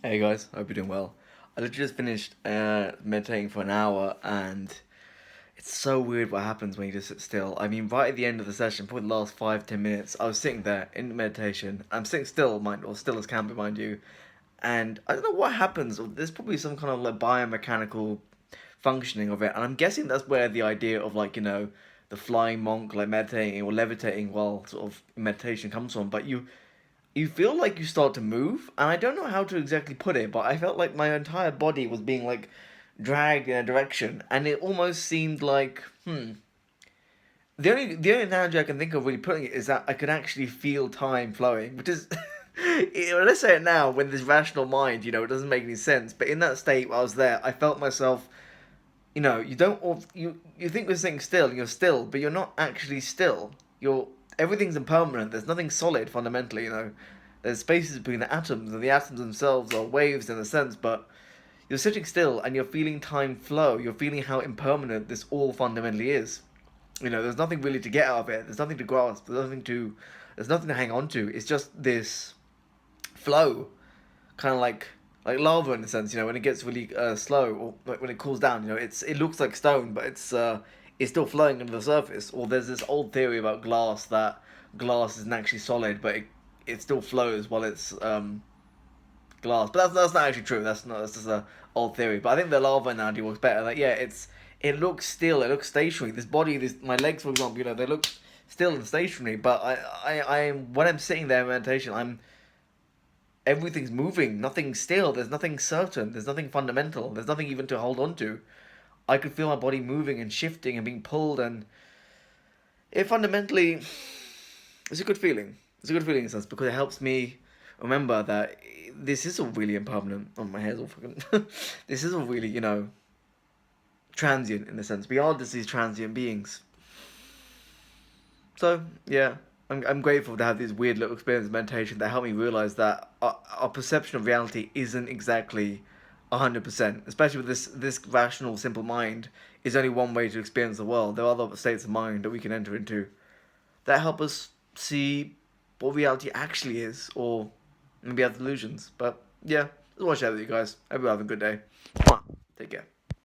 Hey guys, hope you're doing well. I literally just finished meditating for an hour, and it's so weird what happens when you just sit still. I mean, right at the end of the session, probably the last 5-10 minutes, I was sitting there in meditation. I'm sitting still, mind or still as can be, mind you, and I don't know what happens. There's probably some kind of like biomechanical functioning of it, and I'm guessing that's where the idea of the flying monk like meditating or levitating while sort of in meditation comes from. But you feel like you start to move, and I don't know how to exactly put it, but I felt like my entire body was being like dragged in a direction, and it almost seemed like the only analogy I can think of really putting it is that I could actually feel time flowing, which is let's say it now when this rational mind, it doesn't make any sense, but in that state while I was there, I felt myself. You don't you think you're sitting still, and you're still, but you're not actually still. You're Everything's impermanent. There's nothing solid fundamentally. There's spaces between the atoms, and the atoms themselves are waves in a sense. But you're sitting still, and you're feeling time flow. You're feeling how impermanent this all fundamentally is. There's nothing really to get out of it. There's nothing to grasp. There's nothing to hang on to. It's just this flow, kind of like lava in a sense. When it gets really slow, or like when it cools down. It looks like stone, but it's still flowing under the surface. Or there's this old theory about glass, that glass isn't actually solid, but it still flows while it's glass. But that's not actually true. That's just a old theory. But I think the lava analogy works better. Like, yeah, it looks still, it looks stationary. This body, my legs, for example, they look still and stationary. But when I'm sitting there in meditation, everything's moving, nothing's still, there's nothing certain, there's nothing fundamental, there's nothing even to hold on to. I could feel my body moving and shifting and being pulled, and it fundamentally, it's a good feeling. It's a good feeling in a sense, because it helps me remember that this is all really impermanent. Oh, my hair's all fucking. This is all really, transient in a sense. We are just these transient beings. So, yeah, I'm grateful to have these weird little experiences of meditation that help me realize that our perception of reality isn't exactly 100%, especially with this rational, simple mind, is only one way to experience the world. There are other states of mind that we can enter into that help us see what reality actually is, or maybe have delusions. But yeah, let's watch out with you guys. Hope you have a good day. Take care.